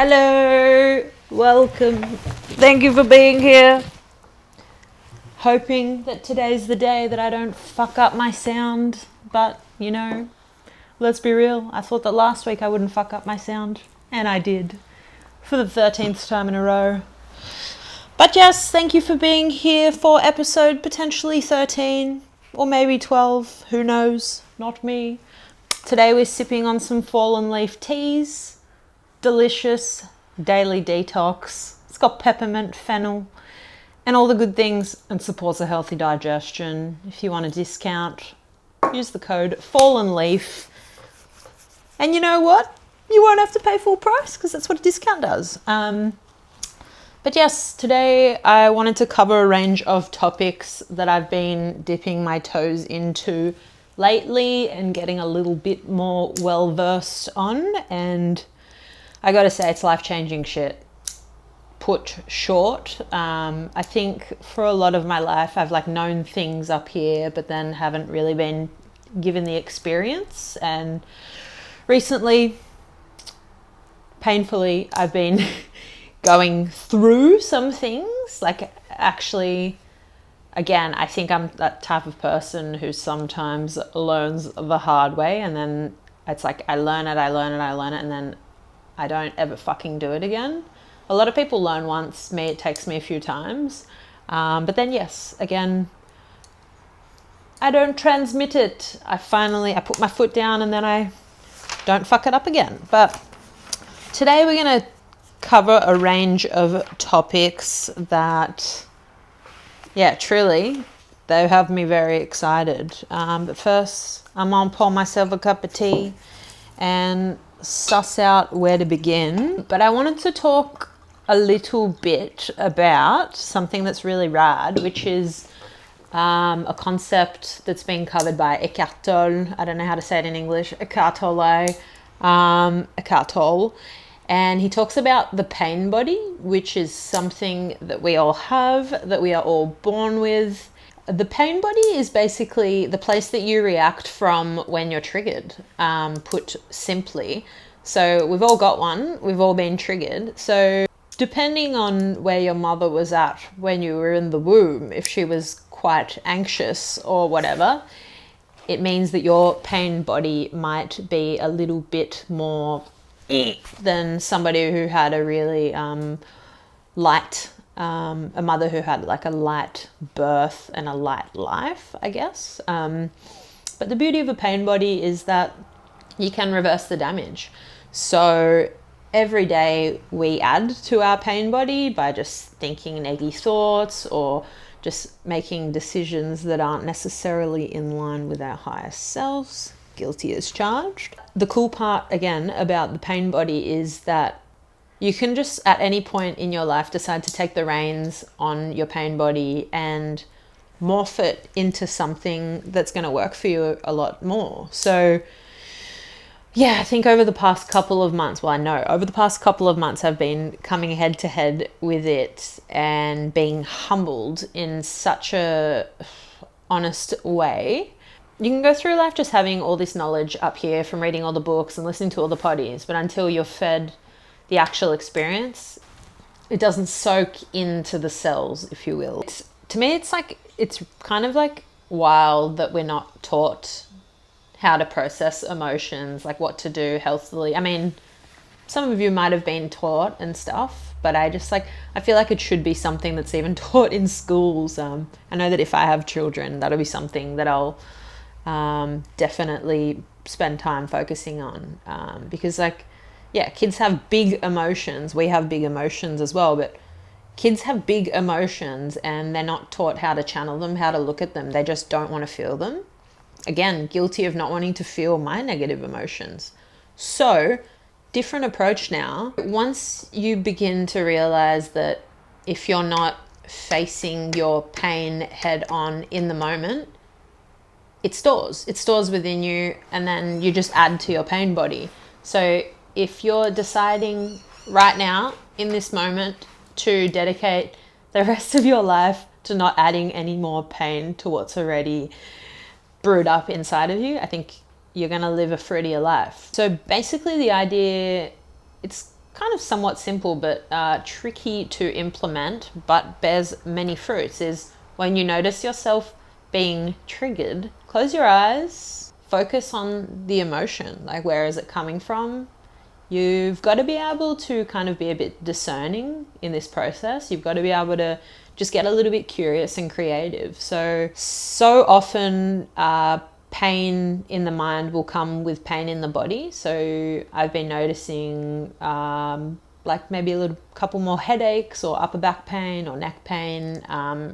Hello, welcome. Thank you for being here. Hoping that today's the day that I don't fuck up my sound, but you know, let's be real. I thought that last week I wouldn't fuck up my sound, and I did for the 13th time in a row. But yes, thank you for being here for episode potentially 13 or maybe 12, who knows, not me. Today we're sipping on some fallen leaf teas. Delicious daily detox. It's got peppermint, fennel, and all the good things, and supports a healthy digestion. If you want a discount, use the code Fallen Leaf. And you know what? You won't have to pay full price because that's what a discount does. But yes, today I wanted to cover a range of topics that I've been dipping my toes into lately and getting a little bit more well-versed on, and I gotta say, it's life-changing shit. Put short, I think for a lot of my life, I've known things up here, but then haven't really been given the experience. And recently, painfully, I've been going through some things. Actually, again, I think I'm that type of person who sometimes learns the hard way, and then it's like I learn it, and then I don't ever fucking do it again. A lot of people learn once. Me, it takes me a few times. But then yes, again, I don't transmit it. I put my foot down and then I don't fuck it up again. But today we're going to cover a range of topics that, yeah, truly, they have me very excited. But first, I'm going to pour myself a cup of tea and suss out where to begin. But I wanted to talk a little bit about something that's really rad, which is a concept that's been covered by Eckhart Tolle. I don't know how to say it in English. Eckhart Tolle. Eckhart Tolle. And he talks about the pain body, which is something that we all have, that we are all born with. The pain body is basically the place that you react from when you're triggered, put simply. So we've all got one. We've all been triggered. So depending on where your mother was at when you were in the womb, if she was quite anxious or whatever, it means that your pain body might be a little bit more than somebody who had a really light a mother who had a light birth and a light life, I guess. But the beauty of a pain body is that you can reverse the damage. So every day we add to our pain body by just thinking neggy thoughts or just making decisions that aren't necessarily in line with our highest selves. Guilty as charged. The cool part, again, about the pain body is that you can just at any point in your life decide to take the reins on your pain body and morph it into something that's going to work for you a lot more. So yeah, I think over the past couple of months, I've been coming head to head with it and being humbled in such a honest way. You can go through life just having all this knowledge up here from reading all the books and listening to all the poddies, but until you're fed the actual experience, it doesn't soak into the cells, if you will. To me, it's kind of wild that we're not taught how to process emotions, what to do healthily. I mean, some of you might have been taught and stuff, but I feel like it should be something that's even taught in schools. I know that if I have children, that'll be something that I'll definitely spend time focusing on, because kids have big emotions. We have big emotions as well, but kids have big emotions and they're not taught how to channel them, how to look at them. They just don't want to feel them. Again, guilty of not wanting to feel my negative emotions. So, different approach now. Once you begin to realize that if you're not facing your pain head on in the moment, it stores within you, and then you just add to your pain body. So if you're deciding right now in this moment to dedicate the rest of your life to not adding any more pain to what's already brewed up inside of you, I think you're going to live a fruitier life. So basically the idea, it's kind of somewhat simple but tricky to implement, but bears many fruits, is when you notice yourself being triggered, close your eyes, focus on the emotion. Like, where is it coming from? You've got to be able to kind of be a bit discerning in this process. You've got to be able to just get a little bit curious and creative. So often pain in the mind will come with pain in the body. So I've been noticing like maybe a couple more headaches or upper back pain or neck pain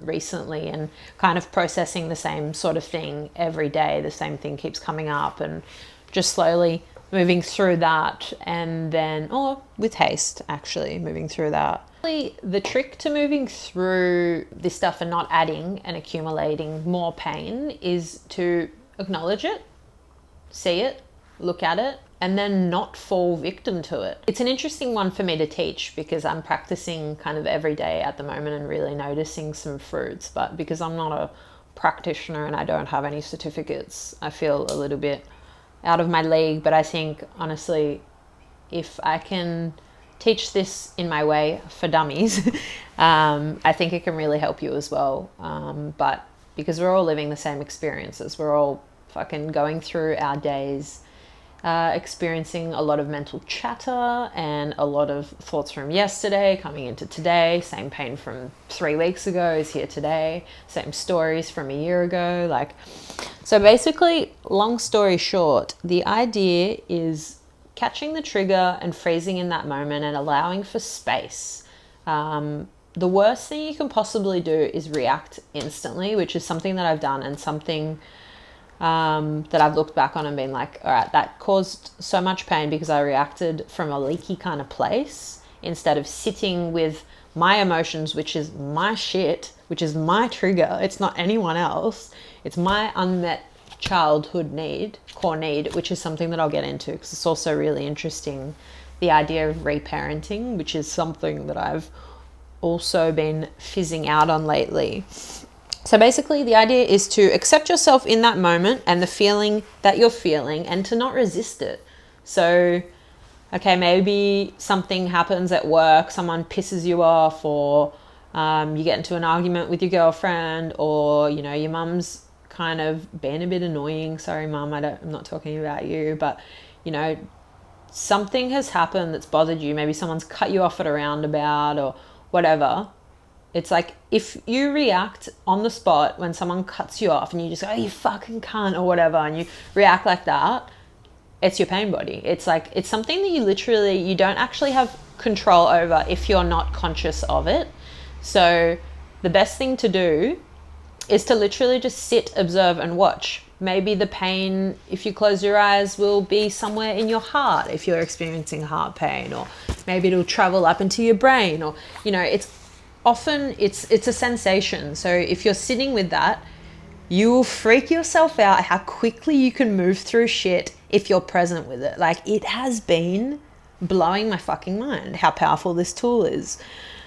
recently, and kind of processing the same sort of thing every day. The same thing keeps coming up, and just slowly moving through that, and then, or with haste, actually moving through that. The trick to moving through this stuff and not adding and accumulating more pain is to acknowledge it, see it, look at it, and then not fall victim to it. It's an interesting one for me to teach because I'm practicing kind of every day at the moment and really noticing some fruits. But because I'm not a practitioner and I don't have any certificates, I feel a little bit out of my league. But I think, honestly, if I can teach this in my way for dummies, I think it can really help you as well. But because we're all living the same experiences, we're all fucking going through our days, experiencing a lot of mental chatter and a lot of thoughts from yesterday coming into today. Same pain from 3 weeks ago is here today. Same stories from a year ago. Like, so basically, long story short, the idea is catching the trigger and freezing in that moment and allowing for space. The worst thing you can possibly do is react instantly, which is something that I've done, and something that I've looked back on and been like, all right, that caused so much pain because I reacted from a leaky kind of place instead of sitting with my emotions, which is my shit, which is my trigger. It's not anyone else. It's my unmet childhood need, core need, which is something that I'll get into because it's also really interesting. The idea of reparenting, which is something that I've also been fizzing out on lately. So basically the idea is to accept yourself in that moment and the feeling that you're feeling, and to not resist it. So, okay, maybe something happens at work, someone pisses you off, or you get into an argument with your girlfriend, or, you know, your mum's kind of being a bit annoying. Sorry, mum, I'm not talking about you, but, you know, something has happened that's bothered you. Maybe someone's cut you off at a roundabout or whatever. It's like, if you react on the spot when someone cuts you off and you just go, oh, you fucking cunt, or whatever, and you react like that, it's your pain body. It's like, it's something that you don't actually have control over if you're not conscious of it. So the best thing to do is to literally just sit, observe, and watch. Maybe the pain, if you close your eyes, will be somewhere in your heart if you're experiencing heart pain, or maybe it'll travel up into your brain, or, you know, it's a sensation. So if you're sitting with that, you will freak yourself out how quickly you can move through shit if you're present with it. Like, it has been blowing my fucking mind how powerful this tool is.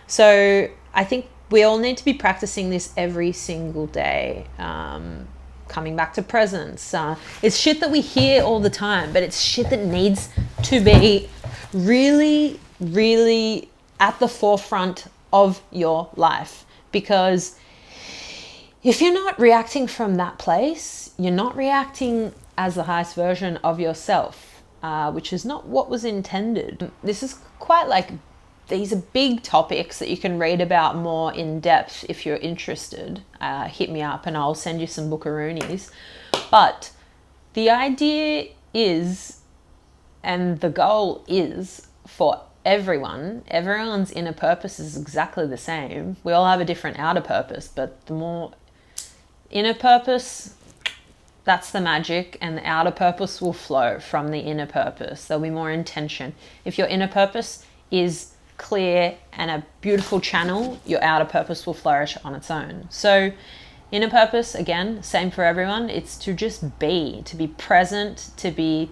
So I think we all need to be practicing this every single day. Coming back to presence. It's shit that we hear all the time, but it's shit that needs to be really, really at the forefront of your life. Because if you're not reacting from that place, you're not reacting as the highest version of yourself, which is not what was intended. This is quite like, these are big topics that you can read about more in depth if you're interested. Hit me up and I'll send you some bookaroonies. But the idea is, and the goal is, for everyone's inner purpose is exactly the same. We all have a different outer purpose, but the more inner purpose, that's the magic, and the outer purpose will flow from the inner purpose. There'll be more intention. If your inner purpose is clear and a beautiful channel, your outer purpose will flourish on its own. So inner purpose, again, same for everyone. It's to just be, to be present, to be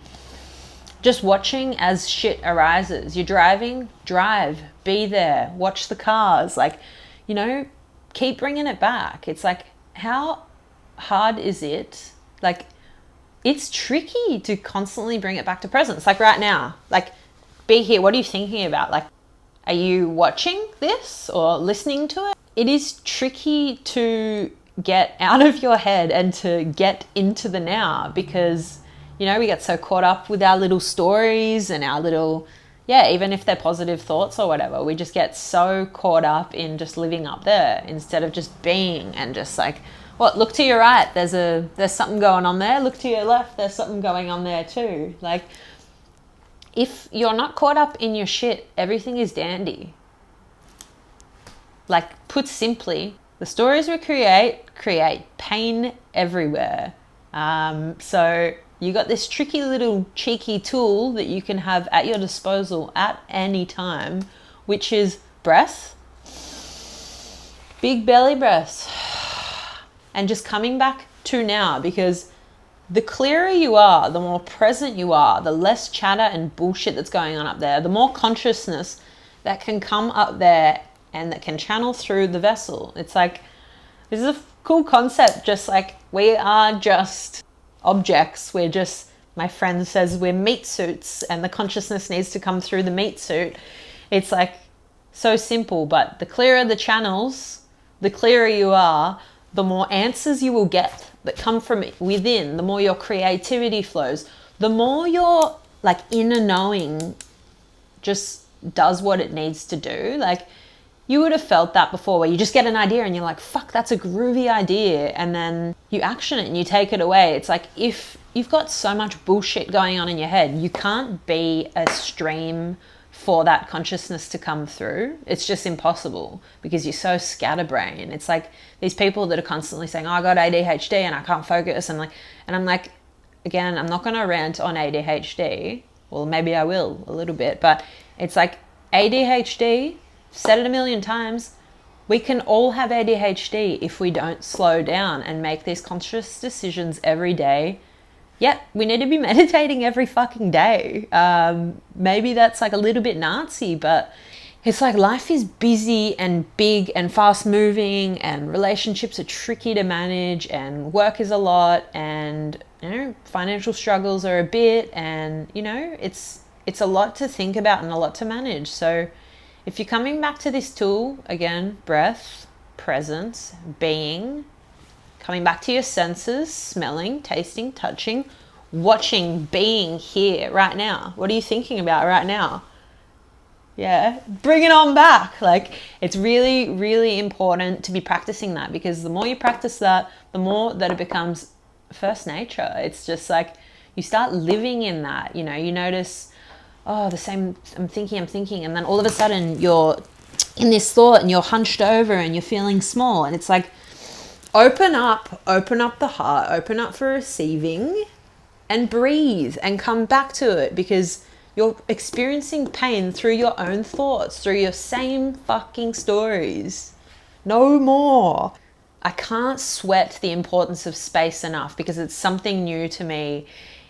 just watching as shit arises. You're driving, drive, be there, watch the cars, like, you know, keep bringing it back. It's like, how hard is it? Like, it's tricky to constantly bring it back to presence. Like right now, like be here. What are you thinking about? Like, are you watching this or listening to it? It is tricky to get out of your head and to get into the now because, you know, we get so caught up with our little stories and our little, even if they're positive thoughts or whatever, we just get so caught up in just living up there instead of just being and just like, look to your right, there's something going on there. Look to your left, there's something going on there too. Like, if you're not caught up in your shit, everything is dandy. Like, put simply, the stories we create pain everywhere. So you got this tricky little cheeky tool that you can have at your disposal at any time, which is breath, big belly breaths, and just coming back to now, because the clearer you are, the more present you are, the less chatter and bullshit that's going on up there, the more consciousness that can come up there and that can channel through the vessel. It's like, this is a cool concept, just like we are just objects. We're just, my friend says, we're meat suits and the consciousness needs to come through the meat suit. It's like so simple, but the clearer the channels, the clearer you are, the more answers you will get that come from within, the more your creativity flows, the more your like inner knowing just does what it needs to do. Like, you would have felt that before, where you just get an idea and you're like, fuck, that's a groovy idea. And then you action it and you take it away. It's like, if you've got so much bullshit going on in your head, you can't be a stream for that consciousness to come through. It's just impossible because you're so scatterbrained. It's like these people that are constantly saying, oh, I got ADHD and I can't focus. And I'm like, again, I'm not going to rant on ADHD. Well, maybe I will a little bit, but it's like ADHD, said it a million times, we can all have ADHD if we don't slow down and make these conscious decisions every day. We need to be meditating every fucking day. Maybe that's like a little bit Nazi, but it's like life is busy and big and fast moving and relationships are tricky to manage and work is a lot and, you know, financial struggles are a bit and, you know, it's a lot to think about and a lot to manage. So if you're coming back to this tool, again, breath, presence, being, coming back to your senses, smelling, tasting, touching, watching, being here right now. What are you thinking about right now? Yeah, bring it on back. Like, it's really, really important to be practicing that, because the more you practice that, the more that it becomes first nature. It's just like you start living in that, you know, you notice, oh, the same, I'm thinking, and then all of a sudden you're in this thought and you're hunched over and you're feeling small, and it's like, open up the heart, open up for receiving and breathe and come back to it, because you're experiencing pain through your own thoughts, through your same fucking stories. No more. I can't sweat the importance of space enough, because it's something new to me.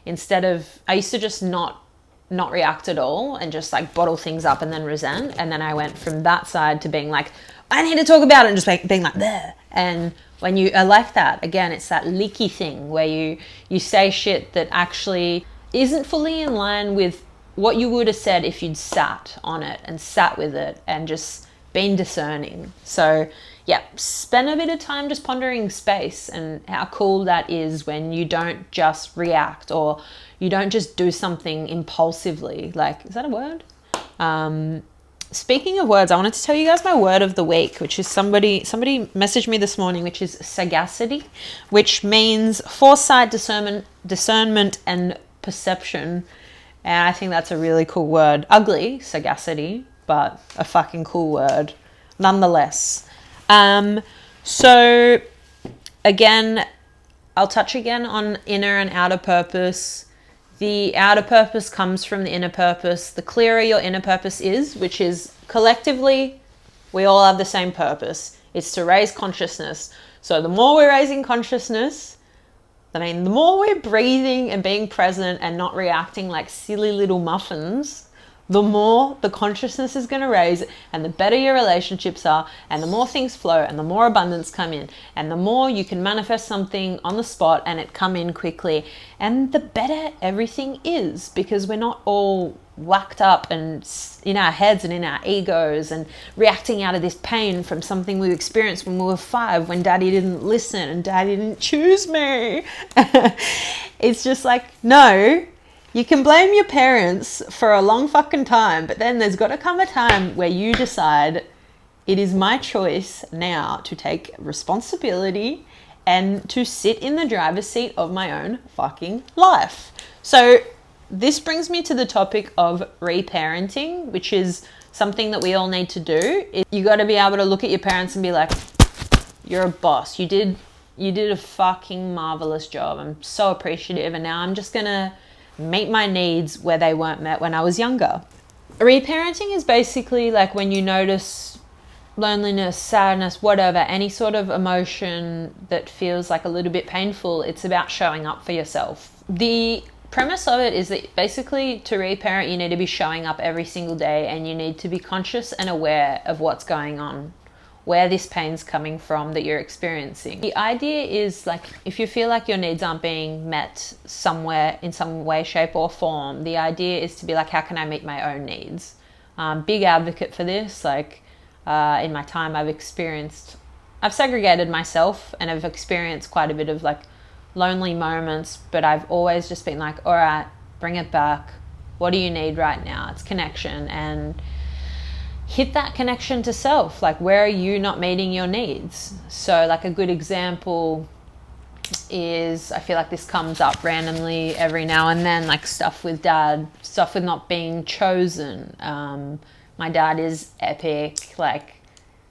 I used to just not react at all and just like bottle things up and then resent. And then I went from that side to being like, I need to talk about it, and just being like, there. And when you are like that, again, it's that leaky thing where you say shit that actually isn't fully in line with what you would have said if you'd sat on it and sat with it and just been discerning. So yeah, spend a bit of time just pondering space and how cool that is when you don't just react, or you don't just do something impulsively. Like, is that a word? Speaking of words, I wanted to tell you guys my word of the week, which is somebody messaged me this morning, which is sagacity, which means foresight, discernment and perception. And I think that's a really cool word. Ugly, sagacity, but a fucking cool word nonetheless. So again, I'll touch again on inner and outer purpose. The outer purpose comes from the inner purpose. The clearer your inner purpose is, which is collectively, we all have the same purpose. It's to raise consciousness. So the more we're raising consciousness, the more we're breathing and being present and not reacting like silly little muffins, the more the consciousness is going to raise, and the better your relationships are, and the more things flow, and the more abundance come in, and the more you can manifest something on the spot and it come in quickly, and the better everything is, because we're not all whacked up and in our heads and in our egos and reacting out of this pain from something we experienced when we were 5, when daddy didn't listen and daddy didn't choose me. It's just like, no, you can blame your parents for a long fucking time, but then there's got to come a time where you decide it is my choice now to take responsibility and to sit in the driver's seat of my own fucking life. So this brings me to the topic of reparenting, which is something that we all need to do. You got to be able to look at your parents and be like, you're a boss. You did a fucking marvelous job. I'm so appreciative. And now I'm just going to meet my needs where they weren't met when I was younger. Reparenting is basically like when you notice loneliness, sadness, whatever, any sort of emotion that feels like a little bit painful. It's about showing up for yourself. The premise of it is that basically to reparent, you need to be showing up every single day, and you need to be conscious and aware of what's going on, where this pain's coming from that you're experiencing. The idea is like, if you feel like your needs aren't being met somewhere in some way, shape or form, the idea is to be like, how can I meet my own needs? Big advocate for this. Like in my time I've segregated myself and I've experienced quite a bit of like lonely moments, but I've always just been like, all right, bring it back. What do you need right now? It's connection, and hit that connection to self. Like, where are you not meeting your needs? So like a good example is, I feel like this comes up randomly every now and then, like stuff with dad, stuff with not being chosen. My dad is epic, like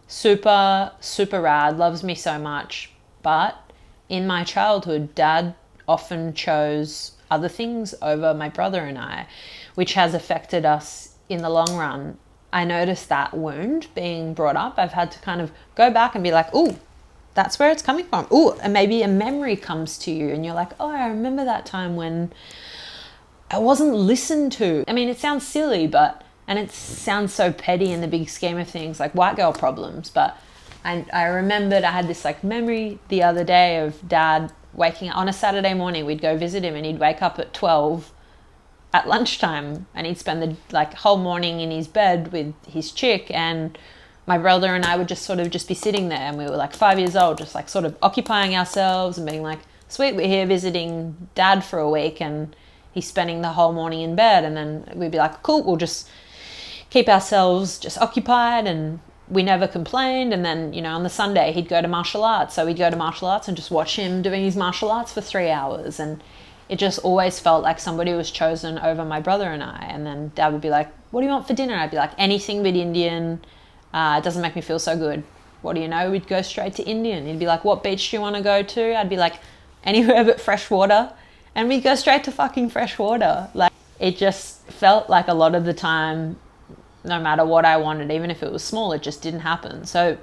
super, super rad, loves me so much, but in my childhood, dad often chose other things over my brother and I, which has affected us in the long run. I noticed that wound being brought up. I've had to kind of go back and be like, ooh, that's where it's coming from. Ooh, and maybe a memory comes to you and you're like, oh, I remember that time when I wasn't listened to. I mean, it sounds silly, and it sounds so petty in the big scheme of things, like white girl problems, but I remembered I had this like memory the other day of dad waking up on a Saturday morning. We'd go visit him and he'd wake up at 12 at lunchtime and he'd spend the like whole morning in his bed with his chick, and my brother and I would just sort of just be sitting there, and we were like 5 years old, just like sort of occupying ourselves and being like, sweet, we're here visiting dad for a week and he's spending the whole morning in bed. And then we'd be like, cool, we'll just keep ourselves just occupied, and we never complained. And then, you know, on the Sunday he'd go to martial arts, so we'd go to martial arts and just watch him doing his martial arts for 3 hours, and it just always felt like somebody was chosen over my brother and I. And then dad would be like, what do you want for dinner? I'd be like, anything but Indian. It doesn't make me feel so good. What do you know? We'd go straight to Indian. He'd be like, what beach do you want to go to? I'd be like, anywhere but fresh water. And we'd go straight to fucking fresh water. Like, it just felt like a lot of the time, no matter what I wanted, even if it was small, it just didn't happen. So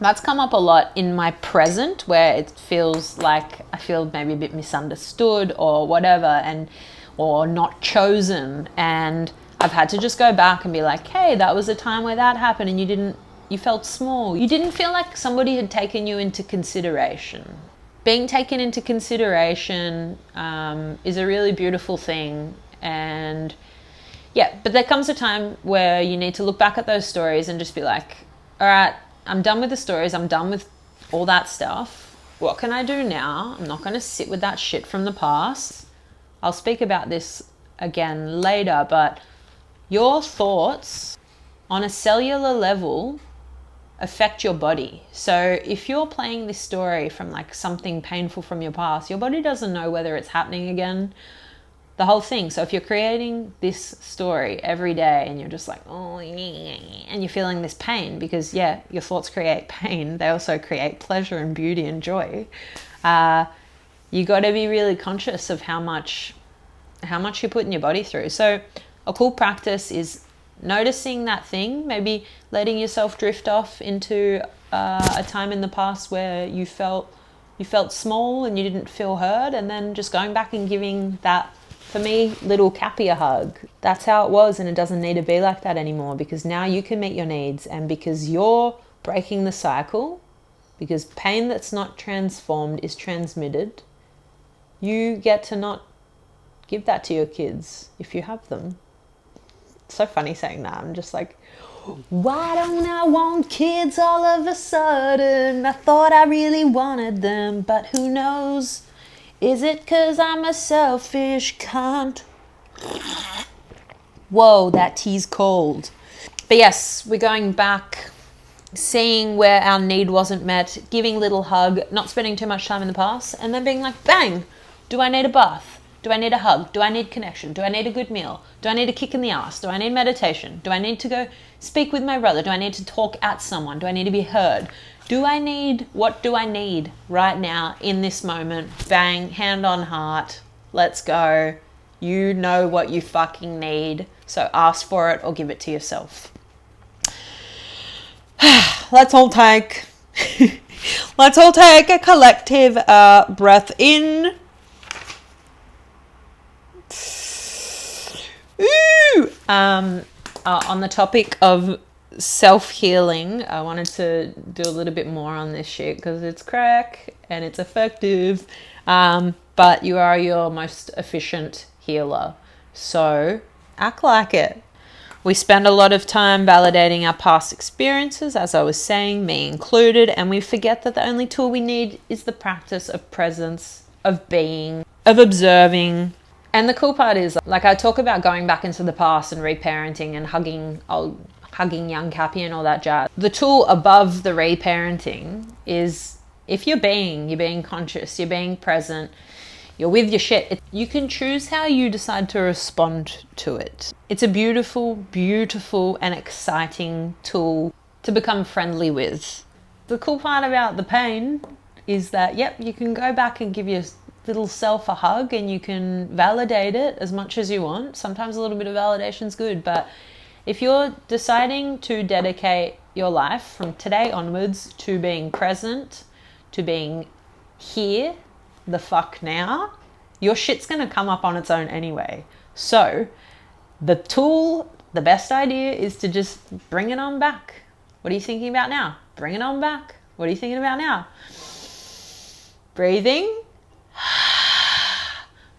that's come up a lot in my present, where it feels like I feel maybe a bit misunderstood or whatever, or not chosen. And I've had to just go back and be like, hey, that was a time where that happened and you felt small. You didn't feel like somebody had taken you into consideration. Being taken into consideration is a really beautiful thing. And yeah, but there comes a time where you need to look back at those stories and just be like, all right, I'm done with the stories. I'm done with all that stuff. What can I do now? I'm not going to sit with that shit from the past. I'll speak about this again later, but your thoughts on a cellular level affect your body. So if you're playing this story from like something painful from your past, your body doesn't know whether it's happening again. The whole thing. So if you're creating this story every day and you're just like, oh, and you're feeling this pain, because yeah, your thoughts create pain. They also create pleasure and beauty and joy. You got to be really conscious of how much you're putting your body through. So a cool practice is noticing that thing, maybe letting yourself drift off into a time in the past where you felt small and you didn't feel heard, and then just going back and giving that, for me, little Cappy a hug. That's how it was, and it doesn't need to be like that anymore, because now you can meet your needs, and because you're breaking the cycle, because pain that's not transformed is transmitted, you get to not give that to your kids if you have them. It's so funny saying that. I'm just like, why don't I want kids all of a sudden? I thought I really wanted them, but who knows? Is it because I'm a selfish cunt? Whoa, that tea's cold. But yes, we're going back, seeing where our need wasn't met, giving a little hug, not spending too much time in the past, and then being like, bang, do I need a bath? Do I need a hug? Do I need connection? Do I need a good meal? Do I need a kick in the ass? Do I need meditation? Do I need to go speak with my brother? Do I need to talk at someone? Do I need to be heard? What do I need right now in this moment? Bang, hand on heart, let's go. You know what you fucking need, so ask for it or give it to yourself. Let's all take a collective breath in. Ooh. On the topic of self-healing, I wanted to do a little bit more on this shit because it's crack and it's effective. But you are your most efficient healer. So act like it. We spend a lot of time validating our past experiences, as I was saying, me included, and we forget that the only tool we need is the practice of presence, of being, of observing. And the cool part is, like, I talk about going back into the past and reparenting and hugging young Cappy and all that jazz. The tool above the reparenting is, if you're being conscious, you're being present, you're with your shit, you can choose how you decide to respond to it. It's a beautiful, beautiful and exciting tool to become friendly with. The cool part about the pain is that, yep, you can go back and give your little self a hug and you can validate it as much as you want. Sometimes a little bit of validation is good, but if you're deciding to dedicate your life from today onwards to being present, to being here, the fuck now, your shit's gonna come up on its own anyway. So the best idea is to just bring it on back. What are you thinking about now? Bring it on back. What are you thinking about now? Breathing.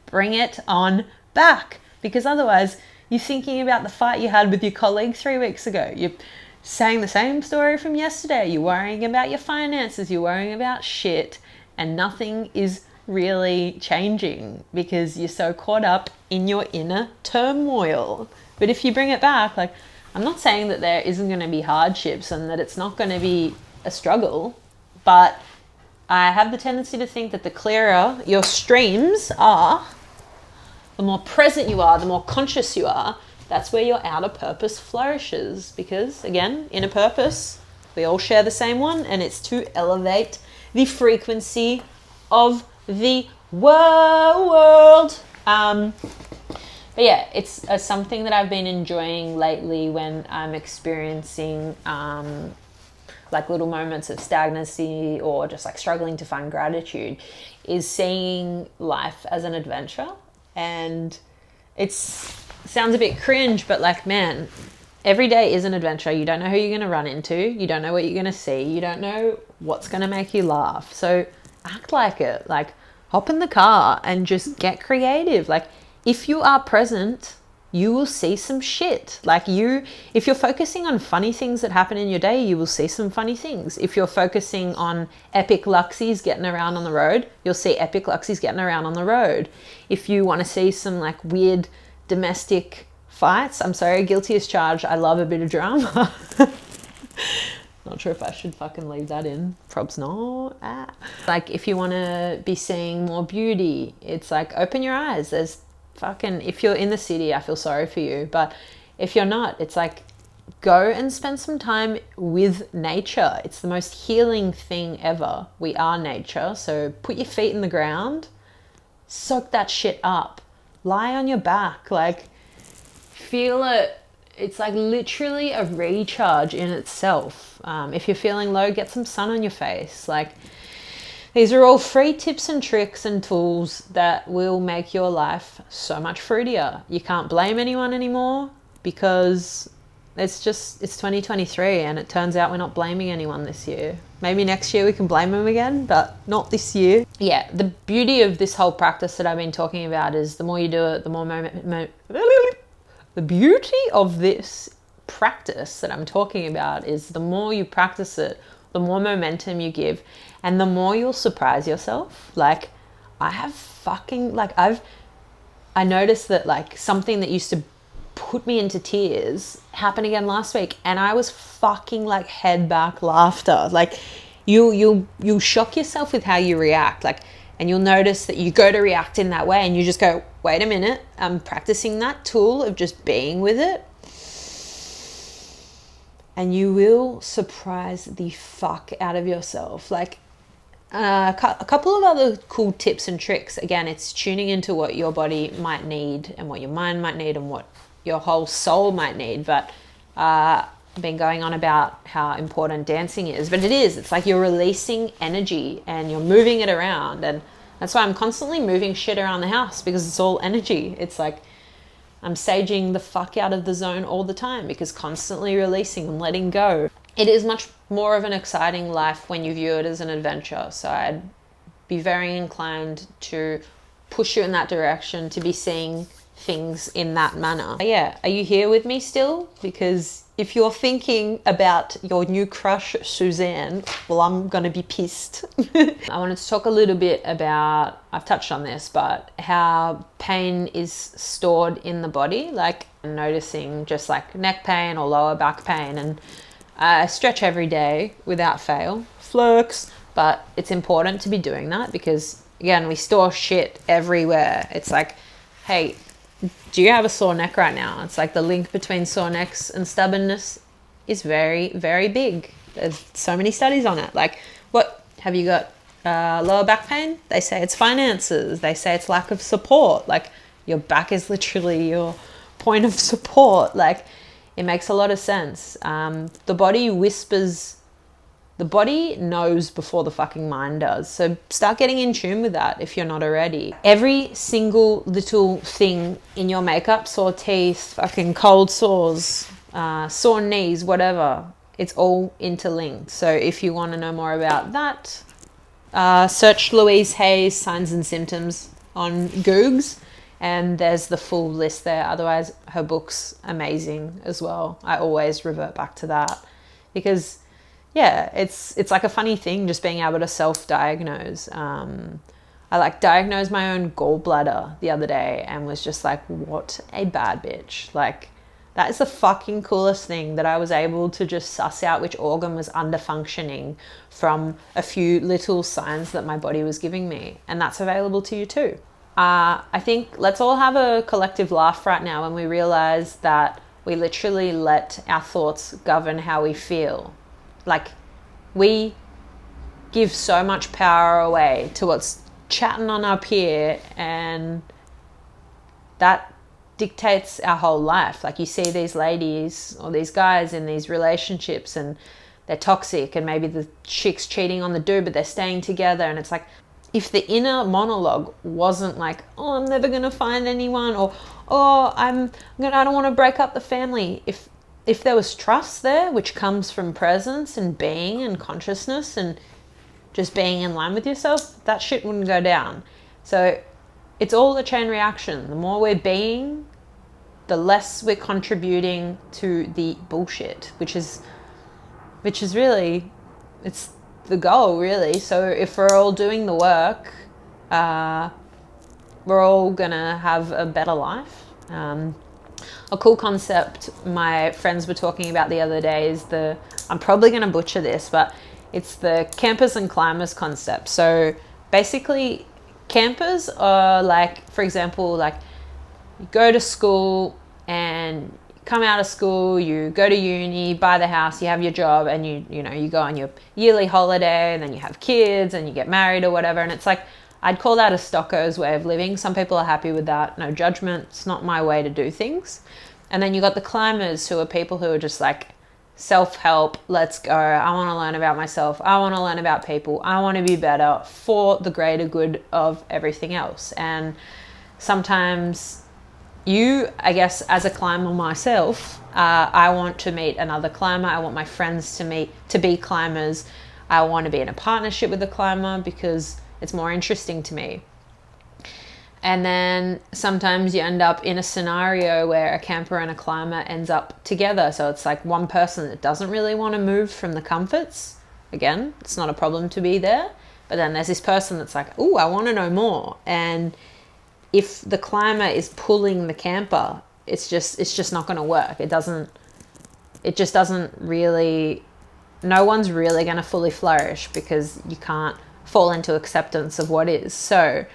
Bring it on back, because otherwise you're thinking about the fight you had with your colleague 3 weeks ago. You're saying the same story from yesterday. You're worrying about your finances. You're worrying about shit, and nothing is really changing because you're so caught up in your inner turmoil. But if you bring it back, like, I'm not saying that there isn't going to be hardships and that it's not going to be a struggle, but I have the tendency to think that the clearer your streams are, the more present you are, the more conscious you are, that's where your outer purpose flourishes. Because, again, inner purpose, we all share the same one, and it's to elevate the frequency of the world. But yeah, it's something that I've been enjoying lately when I'm experiencing like little moments of stagnancy or just like struggling to find gratitude, is seeing life as an adventure. And it sounds a bit cringe, but like, man, every day is an adventure. You don't know who you're going to run into. You don't know what you're going to see. You don't know what's going to make you laugh. So act like it. Like, hop in the car and just get creative. Like, if you are present, you will see some shit. Like, if you're focusing on funny things that happen in your day, you will see some funny things. If you're focusing on epic Luxies getting around on the road, you'll see epic Luxies getting around on the road. If you want to see some like weird domestic fights, I'm sorry, guilty as charged. I love a bit of drama. Not sure if I should fucking leave that in. Probs not. Like, if you want to be seeing more beauty, it's like, open your eyes. There's fucking, if you're in the city, I feel sorry for you. But if you're not, it's like, go and spend some time with nature. It's the most healing thing ever. We are nature. So put your feet in the ground, soak that shit up, lie on your back, like, feel it. It's like literally a recharge in itself. If you're feeling low, get some sun on your face. Like, these are all free tips and tricks and tools that will make your life so much fruitier. You can't blame anyone anymore because it's 2023 and it turns out we're not blaming anyone this year. Maybe next year we can blame them again, but not this year. Yeah, the beauty of this whole practice that I've been talking about is the more you do it, the more the beauty of this practice that I'm talking about is the more you practice it, the more momentum you give, and the more you'll surprise yourself. Like, I noticed that like something that used to put me into tears happened again last week, and I was fucking like head back laughter. Like, you'll shock yourself with how you react, like, and you'll notice that you go to react in that way and you just go, wait a minute, I'm practicing that tool of just being with it. And you will surprise the fuck out of yourself. Like, a couple of other cool tips and tricks. Again, it's tuning into what your body might need and what your mind might need and what your whole soul might need. But I've been going on about how important dancing is, but it's like you're releasing energy and you're moving it around. And that's why I'm constantly moving shit around the house, because it's all energy. It's like I'm saging the fuck out of the zone all the time, because constantly releasing and letting go. It is much more of an exciting life when you view it as an adventure. So I'd be very inclined to push you in that direction, to be seeing things in that manner. Yeah, are you here with me still? Because if you're thinking about your new crush, Suzanne, well, I'm going to be pissed. I wanted to talk a little bit about, I've touched on this, but how pain is stored in the body. Like, noticing just like neck pain or lower back pain. And I stretch every day without fail. Flex. But it's important to be doing that because, again, we store shit everywhere. It's like, hey, do you have a sore neck right now? It's like the link between sore necks and stubbornness is very, very big. There's so many studies on it. Like, what have you got? Lower back pain? They say it's finances. They say it's lack of support. Like, your back is literally your point of support. Like, it makes a lot of sense. The body whispers. The body knows before the fucking mind does. So start getting in tune with that if you're not already. Every single little thing in your makeup, sore teeth, fucking cold sores, sore knees, whatever, it's all interlinked. So if you want to know more about that, search Louise Hay's Signs and Symptoms on Googs, and there's the full list there. Otherwise, her book's amazing as well. I always revert back to that because, yeah, it's like a funny thing just being able to self-diagnose. I like diagnosed my own gallbladder the other day and was just like, what a bad bitch. Like, that is the fucking coolest thing, that I was able to just suss out which organ was under functioning from a few little signs that my body was giving me. And that's available to you too. I think let's all have a collective laugh right now when we realize that we literally let our thoughts govern how we feel. Like, we give so much power away to what's chatting on up here, and that dictates our whole life. Like, you see these ladies or these guys in these relationships and they're toxic, and maybe the chick's cheating on the dude, but they're staying together. And it's like, if the inner monologue wasn't like, oh, I'm never going to find anyone, or, oh, I don't want to break up the family. If there was trust there, which comes from presence and being and consciousness and just being in line with yourself, that shit wouldn't go down. So it's all a chain reaction. The more we're being, the less we're contributing to the bullshit, which is really, it's the goal, really. So if we're all doing the work, we're all gonna have a better life. A cool concept my friends were talking about the other day is I'm probably going to butcher this, but it's the campers and climbers concept. So basically, campers are like, for example, like you go to school and come out of school, you go to uni, buy the house, you have your job, and you go on your yearly holiday, and then you have kids and you get married or whatever. And it's like, I'd call that a stocker's way of living. Some people are happy with that. No judgment. It's not my way to do things. And then you got the climbers, who are people who are just like, self-help, let's go. I want to learn about myself. I want to learn about people. I want to be better for the greater good of everything else. And sometimes I guess as a climber myself, I want to meet another climber. I want my friends to be climbers. I want to be in a partnership with a climber because it's more interesting to me. And then sometimes you end up in a scenario where a camper and a climber ends up together. So it's like one person that doesn't really want to move from the comforts. Again, it's not a problem to be there. But then there's this person that's like, oh, I want to know more. And if the climber is pulling the camper, it's just not going to work. It just doesn't really, no one's really going to fully flourish because you can't fall into acceptance of what is. So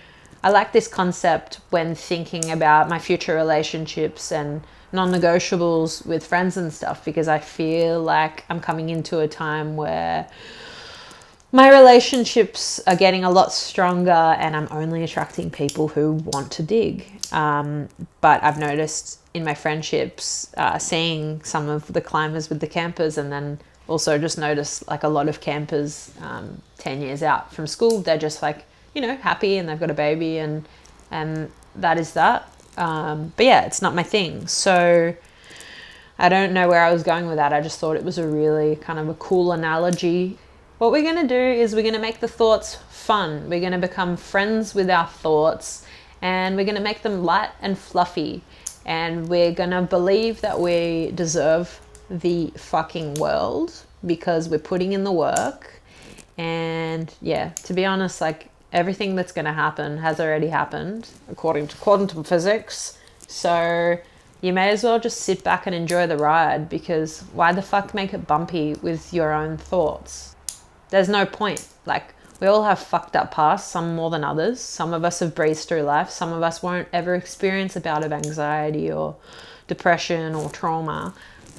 I like this concept when thinking about my future relationships and non-negotiables with friends and stuff, because I feel like I'm coming into a time where my relationships are getting a lot stronger and I'm only attracting people who want to dig. But I've noticed in my friendships, seeing some of the climbers with the campers, and then also just noticed like a lot of campers 10 years out from school, they're just like, you know, happy and they've got a baby and that is that. But yeah, it's not my thing. So I don't know where I was going with that. I just thought it was a really kind of a cool analogy. What we're going to do is we're going to make the thoughts fun. We're going to become friends with our thoughts and we're going to make them light and fluffy. And we're going to believe that we deserve the fucking world because we're putting in the work. And yeah, to be honest, like everything that's going to happen has already happened according to quantum physics. So you may as well just sit back and enjoy the ride, because why the fuck make it bumpy with your own thoughts? There's no point. Like, we all have fucked up pasts, some more than others. Some of us have breezed through life. Some of us won't ever experience a bout of anxiety or depression or trauma.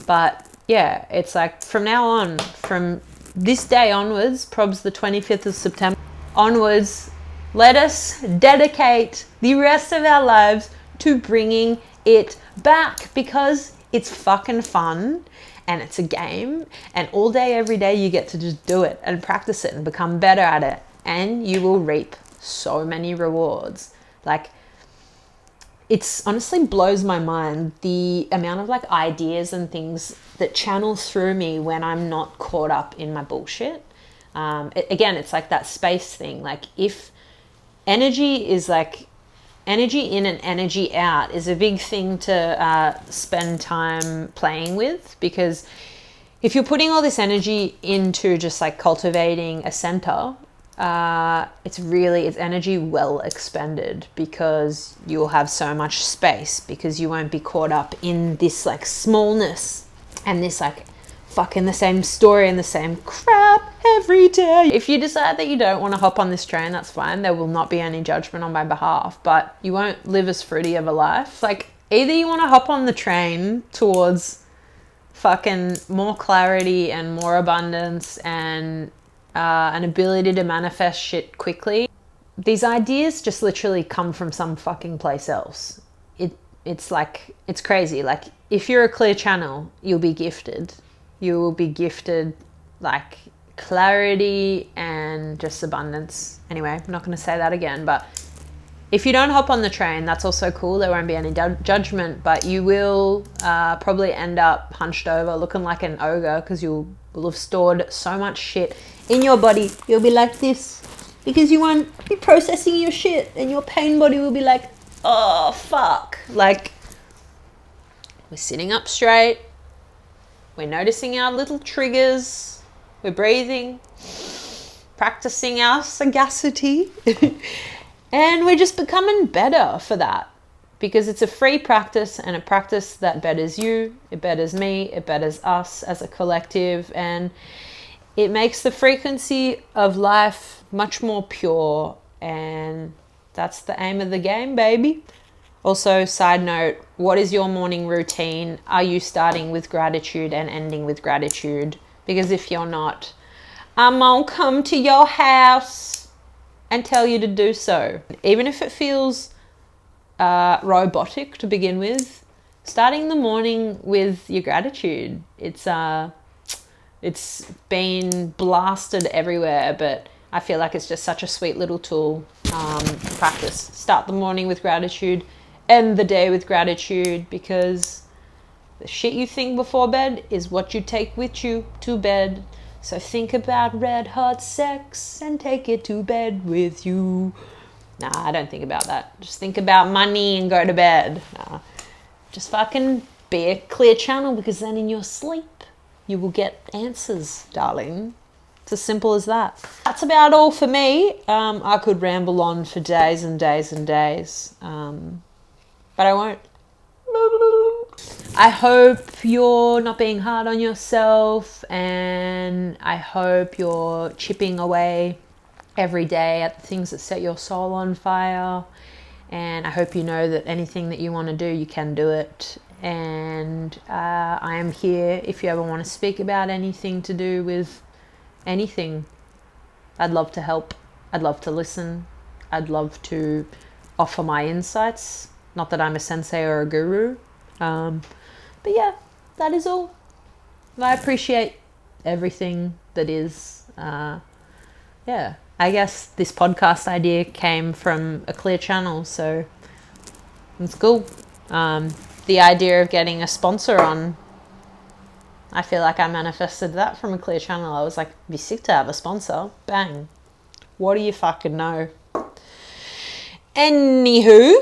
But yeah, it's like from now on, from this day onwards, probs the 25th of September onwards, let us dedicate the rest of our lives to bringing it back, because it's fucking fun and it's a game, and all day, every day you get to just do it and practice it and become better at it, and you will reap so many rewards. Like, it's honestly blows my mind the amount of like ideas and things that channel through me when I'm not caught up in my bullshit. Again, it's like that space thing. Like, if energy is like energy in and energy out is a big thing to spend time playing with, because if you're putting all this energy into just like cultivating a center, it's energy well expended, because you'll have so much space, because you won't be caught up in this like smallness and this like fucking the same story and the same crap every day. If you decide that you don't want to hop on this train, that's fine. There will not be any judgment on my behalf, but you won't live as fruity of a life. Like, either you want to hop on the train towards fucking more clarity and more abundance and an ability to manifest shit quickly. These ideas just literally come from some fucking place else. It's like, it's crazy. Like, if you're a clear channel, you'll be gifted. You will be gifted like clarity and just abundance. Anyway, I'm not going to say that again, but if you don't hop on the train, that's also cool. There won't be any judgment, but you will probably end up hunched over looking like an ogre, because you will have stored so much shit in your body. You'll be like this because you won't be processing your shit, and your pain body will be like, oh, fuck. Like, we're sitting up straight. We're noticing our little triggers. We're breathing, practicing our sagacity. And we're just becoming better for that, because it's a free practice, and a practice that betters you, it betters me, it betters us as a collective, and it makes the frequency of life much more pure, and that's the aim of the game, baby. Also, side note, what is your morning routine? Are you starting with gratitude and ending with gratitude? Because if you're not, I'm gonna come to your house and tell you to do so. Even if it feels robotic to begin with, starting the morning with your gratitude. It's been blasted everywhere, but I feel like it's just such a sweet little tool to practice. Start the morning with gratitude, end the day with gratitude, because the shit you think before bed is what you take with you to bed. So think about red hot sex and take it to bed with you. Nah, I don't think about that. Just think about money and go to bed. Nah. Just fucking be a clear channel, because then in your sleep you will get answers, darling. It's as simple as that. That's about all for me. I could ramble on for days and days and days, but I won't. I hope you're not being hard on yourself, and I hope you're chipping away every day at the things that set your soul on fire. And I hope you know that anything that you want to do, you can do it. And I am here if you ever want to speak about anything to do with anything. I'd love to help. I'd love to listen. I'd love to offer my insights. Not that I'm a sensei or a guru. But yeah, that is all. I appreciate everything that is. Yeah, I guess this podcast idea came from a clear channel, so it's cool. The idea of getting a sponsor on, I feel like I manifested that from a clear channel. I was like, it'd be sick to have a sponsor. Bang. What do you fucking know? Anywho,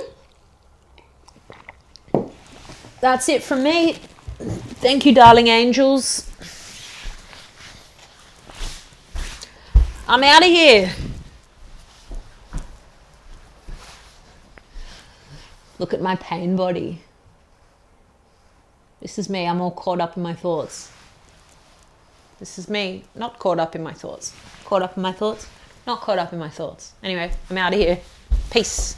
that's it from me. Thank you, darling angels. I'm out of here. Look at my pain body. This is me. I'm all caught up in my thoughts. This is me, not caught up in my thoughts. Caught up in my thoughts, not caught up in my thoughts. Anyway, I'm out of here. Peace.